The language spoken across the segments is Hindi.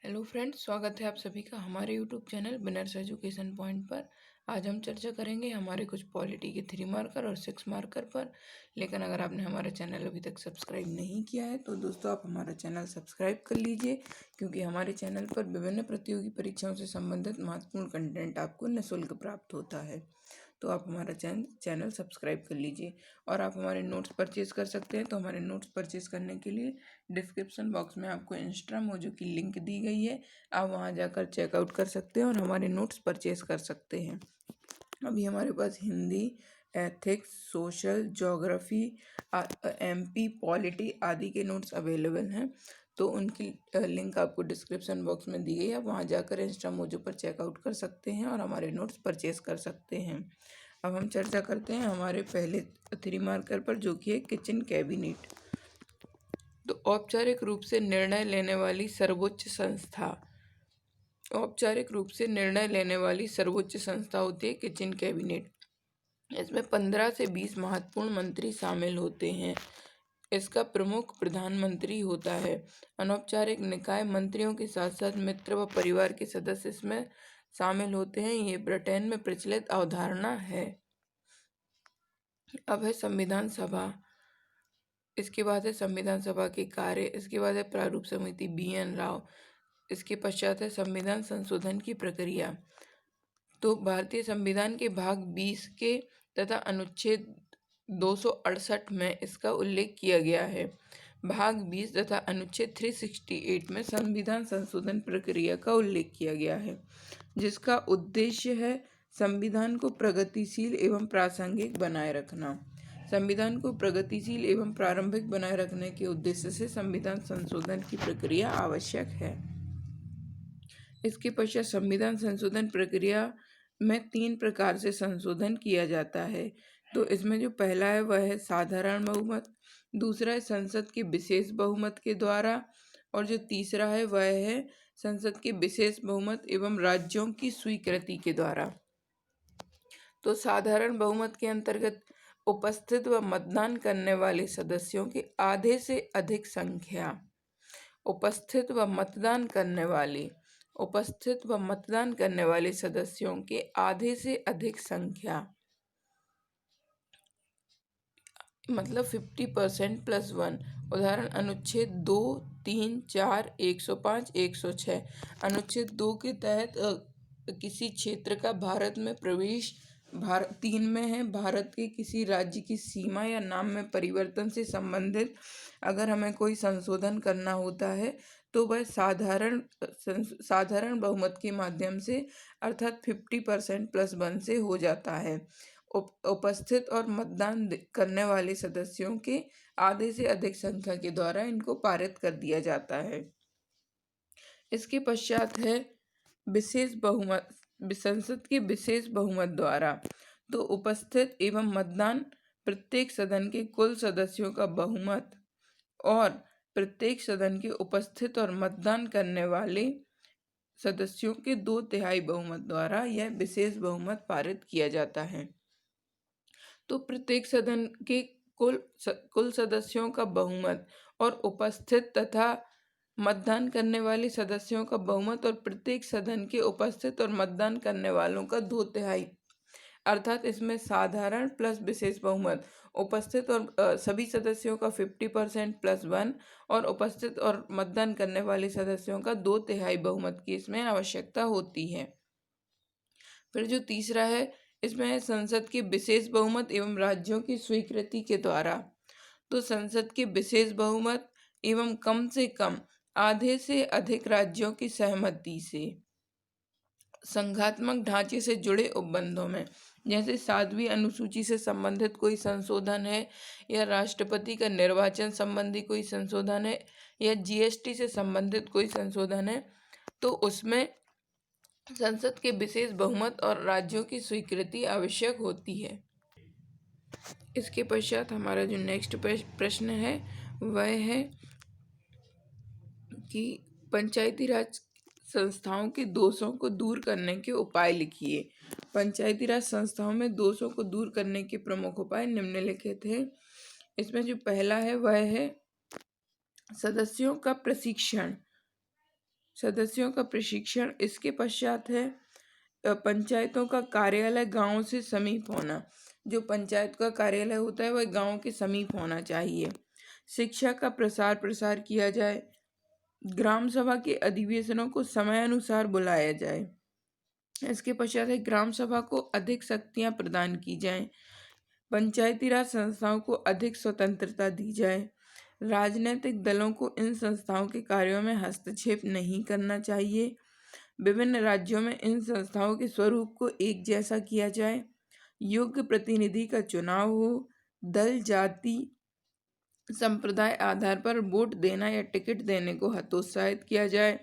हेलो फ्रेंड्स, स्वागत है आप सभी का हमारे YouTube channel winners education point पर। आज हम चर्चा करेंगे हमारे कुछ पॉलिटी के 3 मार्कर और 6 मार्कर पर। लेकिन अगर आपने हमारा चैनल अभी तक सब्सक्राइब नहीं किया है तो दोस्तों आप हमारा चैनल सब्सक्राइब कर लीजिए, क्योंकि हमारे चैनल पर विभिन्न प्रतियोगी परीक्षाओं से संबंधित महत्वपूर्ण कंटेंट आपको निःशुल्क प्राप्त होता है। तो आप हमारा चैनल सब्सक्राइब कर लीजिए और आप हमारे नोट्स परचेज़ कर सकते हैं। तो हमारे नोट्स परचेज़ करने के लिए डिस्क्रिप्शन बॉक्स में आपको इंस्टा मोजो की लिंक दी गई है, आप वहां जाकर चेकआउट कर सकते हैं और हमारे नोट्स परचेज़ कर सकते हैं। अभी हमारे पास Hindi, ethics, social, geography, MP, polity आदि के नोट्स अवेलेबल हैं। तो उनकी लिंक आपको डिस्क्रिप्शन बॉक्स में दी गई है, आप वहाँ जाकर इंस्टा मोजो पर चेकआउट कर सकते हैं और हमारे नोट्स परचेज़ कर सकते हैं। अब हम चर्चा करते हैं हमारे पहले 3 मार्कर पर, जो कि है किचन कैबिनेट। तो औपचारिक रूप से निर्णय लेने वाली सर्वोच्च संस्था, औपचारिक रूप से निर्णय लेने वाली सर्वोच्च संस्था होती है किचन कैबिनेट। इसमें 15 से 20 महत्वपूर्ण मंत्री शामिल होते हैं। इसका प्रमुख प्रधानमंत्री होता है। अनौपचारिक निकाय मंत्रियों के साथ साथ मित्र व परिवार के सदस्य इसमें शामिल होते हैं। ये ब्रिटेन में प्रचलित अवधारणा है। अब है संविधान सभा। इसके बाद है संविधान सभा के कार्य। इसके बाद है प्रारूप समिति BN राव। इसके पश्चात है संविधान संशोधन की प्रक्रिया। तो भारतीय संविधान के भाग 20 के तथा अनुच्छेद 268 में इसका उल्लेख किया गया है। भाग 20 तथा अनुच्छेद 368 में संविधान संशोधन प्रक्रिया का उल्लेख किया गया है, जिसका उद्देश्य है संविधान को प्रगतिशील एवं प्रासंगिक बनाए रखना। संविधान को प्रगतिशील एवं प्रारंभिक बनाए रखने के उद्देश्य से संविधान संशोधन की प्रक्रिया आवश्यक है। इसके पश्चात संविधान संशोधन प्रक्रिया में 3 प्रकार से संशोधन किया जाता है। तो इसमें जो पहला है वह है साधारण बहुमत, दूसरा है संसद के विशेष बहुमत के द्वारा, और जो तीसरा है वह है संसद के विशेष बहुमत एवं राज्यों की स्वीकृति के द्वारा। तो साधारण बहुमत के अंतर्गत उपस्थित व मतदान करने वाले सदस्यों की आधे से अधिक संख्या, उपस्थित व मतदान करने वाले सदस्यों के आधे से अधिक संख्या, मतलब 50% + 1। उदाहरण अनुच्छेद 2, 3, 4, 105, 106। अनुच्छेद 2 के तहत किसी क्षेत्र का भारत में प्रवेश, भारत 3 में है भारत के किसी राज्य की सीमा या नाम में परिवर्तन से संबंधित अगर हमें कोई संशोधन करना होता है तो वह साधारण बहुमत के माध्यम से, अर्थात 50% + 1 से हो जाता है। उपस्थित और मतदान करने वाले सदस्यों के आधे से अधिक संख्या के द्वारा इनको पारित कर दिया जाता है। इसके पश्चात है विशेष बहुमत, संसद के विशेष बहुमत द्वारा। तो उपस्थित एवं मतदान प्रत्येक सदन के कुल सदस्यों का बहुमत और प्रत्येक सदन के उपस्थित और मतदान करने वाले सदस्यों के 2/3 बहुमत द्वारा यह विशेष बहुमत पारित किया जाता है। तो प्रत्येक सदन के कुल सदस्यों का बहुमत और उपस्थित तथा मतदान करने वाले सदस्यों का बहुमत और प्रत्येक सदन के उपस्थित और मतदान करने वालों का 2/3, अर्थात इसमें साधारण प्लस विशेष बहुमत, उपस्थित और सभी सदस्यों का 50% + 1 और उपस्थित और मतदान करने वाले सदस्यों का 2/3 बहुमत की इसमें आवश्यकता होती है। फिर जो तीसरा है, इसमें है संसद के विशेष बहुमत एवं राज्यों की स्वीकृति के द्वारा। तो संसद के विशेष बहुमत एवं कम से कम आधे से अधिक राज्यों की सहमति से संघात्मक ढांचे से जुड़े उपबंधों में, जैसे 7वीं अनुसूची से संबंधित कोई संशोधन है, या राष्ट्रपति का निर्वाचन संबंधी कोई संशोधन है, या GST से संबंधित कोई संशोधन है, तो उसमें संसद के विशेष बहुमत और राज्यों की स्वीकृति आवश्यक होती है। इसके पश्चात हमारा जो नेक्स्ट प्रश्न है वह है कि पंचायती राज संस्थाओं के दोषों को दूर करने के उपाय लिखिए। पंचायती राज संस्थाओं में दोषों को दूर करने के प्रमुख उपाय निम्नलिखित हैं। इसमें जो पहला है वह है सदस्यों का प्रशिक्षण। सदस्यों का प्रशिक्षण। इसके पश्चात है पंचायतों का कार्यालय गांव से समीप होना। जो पंचायत का कार्यालय होता है वह गांव के समीप होना चाहिए। शिक्षा का प्रसार प्रसार किया जाए। ग्राम सभा के अधिवेशनों को समयानुसार बुलाया जाए। इसके पश्चात है ग्राम सभा को अधिक शक्तियां प्रदान की जाएं। पंचायती राज संस्थाओं को अधिक स्वतंत्रता दी जाए। राजनीतिक दलों को इन संस्थाओं के कार्यों में हस्तक्षेप नहीं करना चाहिए। विभिन्न राज्यों में इन संस्थाओं के स्वरूप को एक जैसा किया जाए। योग्य प्रतिनिधि का चुनाव हो। दल जाति संप्रदाय आधार पर वोट देना या टिकट देने को हतोत्साहित किया जाए।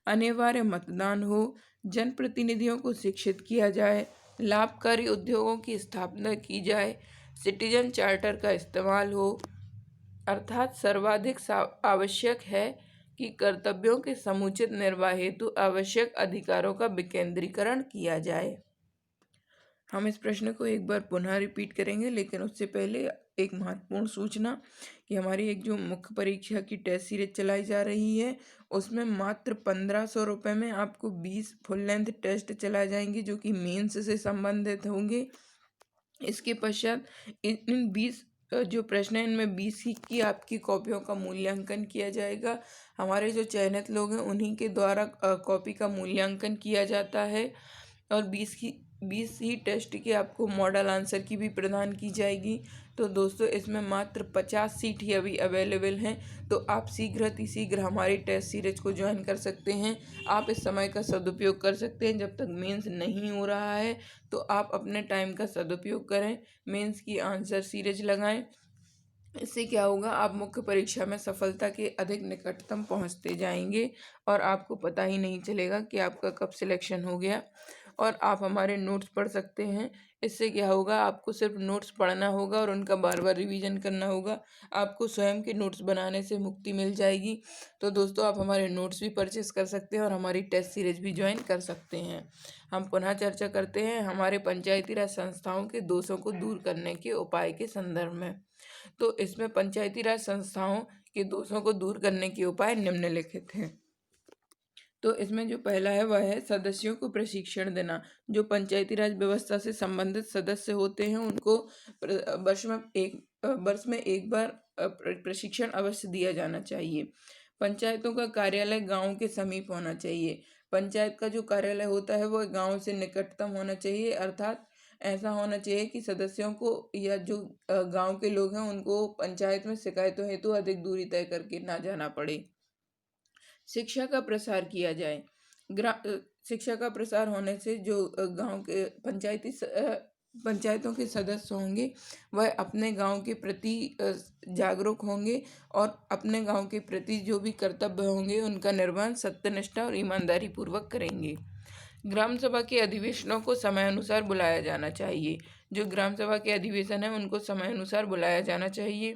अनिवार्य मतदान हो। जनप्रतिनिधियों को शिक्षित किया जाए। लाभकारी उद्योगों की स्थापना की जाए। सिटीजन चार्टर का इस्तेमाल हो। अर्थात सर्वाधिक आवश्यक है कि कर्तव्यों के समुचित निर्वाह हेतु आवश्यक अधिकारों का विकेंद्रीकरण किया जाए। हम इस प्रश्न को एक बार पुनः रिपीट करेंगे, लेकिन उससे पहले एक महत्वपूर्ण सूचना कि हमारी एक जो मुख्य परीक्षा की टेस्ट सीरीज चलाई जा रही है उसमें मात्र 1500 रुपये में आपको 20 फुल लेंथ टेस्ट चलाए जाएंगे जो कि मेंस से संबंधित होंगे। इसके पश्चात इन 20 जो प्रश्न हैं इनमें 20 की आपकी कॉपियों का मूल्यांकन किया जाएगा। हमारे जो चयनित लोग हैं उन्हीं के द्वारा कॉपी का मूल्यांकन किया जाता है और 20 ही टेस्ट की आपको मॉडल आंसर की भी प्रदान की जाएगी। तो दोस्तों इसमें मात्र 50 सीट ही अभी अवेलेबल हैं, तो आप शीघ्र हमारी टेस्ट सीरीज को ज्वाइन कर सकते हैं। आप इस समय का सदुपयोग कर सकते हैं। जब तक मेंस नहीं हो रहा है तो आप अपने टाइम का सदुपयोग करें, मेंस की आंसर सीरीज लगाएं। इससे क्या होगा, आप मुख्य परीक्षा में सफलता के अधिक निकटतम पहुंचते जाएंगे और आपको पता ही नहीं चलेगा कि आपका कब सिलेक्शन हो गया। और आप हमारे नोट्स पढ़ सकते हैं। इससे क्या होगा, आपको सिर्फ नोट्स पढ़ना होगा और उनका बार बार रिवीजन करना होगा। आपको स्वयं के नोट्स बनाने से मुक्ति मिल जाएगी। तो दोस्तों आप हमारे नोट्स भी परचेस कर सकते हैं और हमारी टेस्ट सीरीज भी ज्वाइन कर सकते हैं। हम पुनः चर्चा करते हैं हमारे पंचायती राज संस्थाओं के दोषों को दूर करने के उपाय के संदर्भ में। तो इसमें पंचायती राज संस्थाओं के दोषों को दूर करने के उपाय निम्नलिखित हैं। तो इसमें जो पहला है वह है सदस्यों को प्रशिक्षण देना। जो पंचायती राज व्यवस्था से संबंधित सदस्य होते हैं उनको वर्ष में एक बार प्रशिक्षण अवश्य दिया जाना चाहिए। पंचायतों का कार्यालय गांव के समीप होना चाहिए। पंचायत का जो कार्यालय होता है वह गांव से निकटतम होना चाहिए। अर्थात ऐसा होना चाहिए कि सदस्यों को या जो गांव के लोग हैं उनको पंचायत में शिकायतों हेतु अधिक दूरी तय करके ना जाना पड़े। शिक्षा का प्रसार किया जाए। शिक्षा का प्रसार होने से जो गांव के पंचायतों के सदस्य होंगे वह अपने गांव के प्रति जागरूक होंगे और अपने गांव के प्रति जो भी कर्तव्य होंगे उनका निर्वहन सत्यनिष्ठा और ईमानदारी पूर्वक करेंगे। ग्राम सभा के अधिवेशनों को समयानुसार बुलाया जाना चाहिए। जो ग्राम सभा के अधिवेशन है उनको समयानुसार बुलाया जाना चाहिए।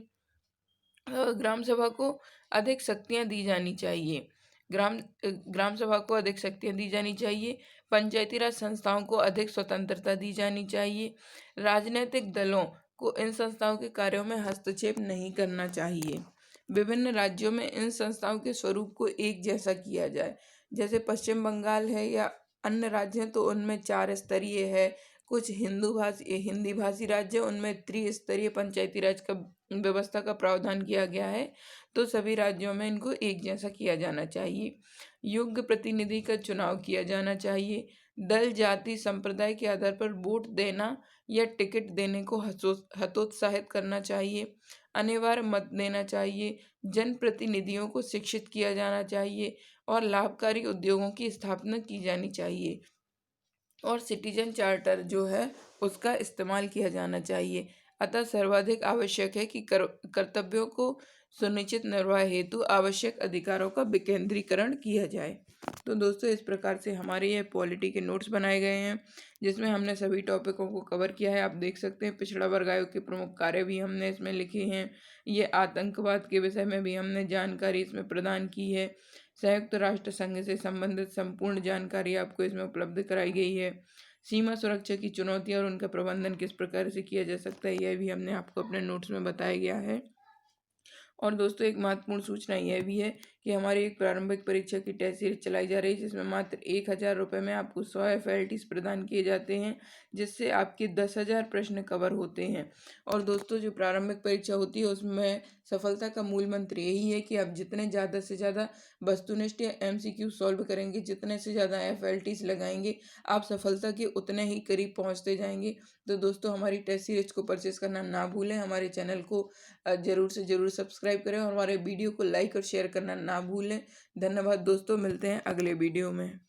ग्राम सभा को अधिक शक्तियां दी जानी चाहिए। ग्राम सभा को अधिक शक्तियां दी जानी चाहिए। पंचायती राज संस्थाओं को अधिक स्वतंत्रता दी जानी चाहिए। राजनीतिक दलों को इन संस्थाओं के कार्यों में हस्तक्षेप नहीं करना चाहिए। विभिन्न राज्यों में इन संस्थाओं के स्वरूप को एक जैसा किया जाए। जैसे पश्चिम बंगाल है या अन्य राज्य हैं तो उनमें 4 स्तरीय है। कुछ हिंदी भाषी राज्य उनमें त्रिस्तरीय पंचायती राज का व्यवस्था का प्रावधान किया गया है। तो सभी राज्यों में इनको एक जैसा किया जाना चाहिए। योग्य प्रतिनिधि का चुनाव किया जाना चाहिए। दल जाति संप्रदाय के आधार पर वोट देना या टिकट देने को हतोत्साहित करना चाहिए। अनिवार्य मत देना चाहिए। जनप्रतिनिधियों को शिक्षित किया जाना चाहिए और लाभकारी उद्योगों की स्थापना की जानी चाहिए और सिटीजन चार्टर जो है उसका इस्तेमाल किया जाना चाहिए। अतः सर्वाधिक आवश्यक है कि कर्तव्यों को सुनिश्चित निर्वाह हेतु आवश्यक अधिकारों का विकेंद्रीकरण किया जाए। तो दोस्तों इस प्रकार से हमारे ये पॉलिटी के नोट्स बनाए गए हैं जिसमें हमने सभी टॉपिकों को कवर किया है। आप देख सकते हैं पिछड़ा वर्ग आयोग के प्रमुख कार्य भी हमने इसमें लिखे हैं। ये आतंकवाद के विषय में भी हमने जानकारी इसमें प्रदान की है। संयुक्त राष्ट्र संघ से संबंधित संपूर्ण जानकारी आपको इसमें उपलब्ध कराई गई है। सीमा सुरक्षा की चुनौतियां और उनका प्रबंधन किस प्रकार से किया जा सकता है यह भी हमने आपको अपने नोट्स में बताया गया है। और दोस्तों एक महत्वपूर्ण सूचना यह भी है कि हमारी एक प्रारंभिक परीक्षा की टेस्ट सीरीज चलाई जा रही है, जिसमें मात्र 1,000 रुपये में आपको 100 FLTs प्रदान किए जाते हैं, जिससे आपके 10,000 प्रश्न कवर होते हैं। और दोस्तों, जो प्रारंभिक परीक्षा होती है उसमें सफलता का मूल मंत्र यही है कि आप जितने ज़्यादा से ज़्यादा वस्तुनिष्ठ या MCQ सॉल्व करेंगे, जितने से ज़्यादा FLTs लगाएंगे, आप सफलता के उतने ही करीब पहुंचते जाएंगे। तो दोस्तों, हमारी टेस्ट सीरीज को परचेस करना ना भूलें, हमारे चैनल को ज़रूर से ज़रूर सब्सक्राइब करें और हमारे वीडियो को लाइक और शेयर करना ना भूलें। धन्यवाद दोस्तों, मिलते हैं अगले वीडियो में।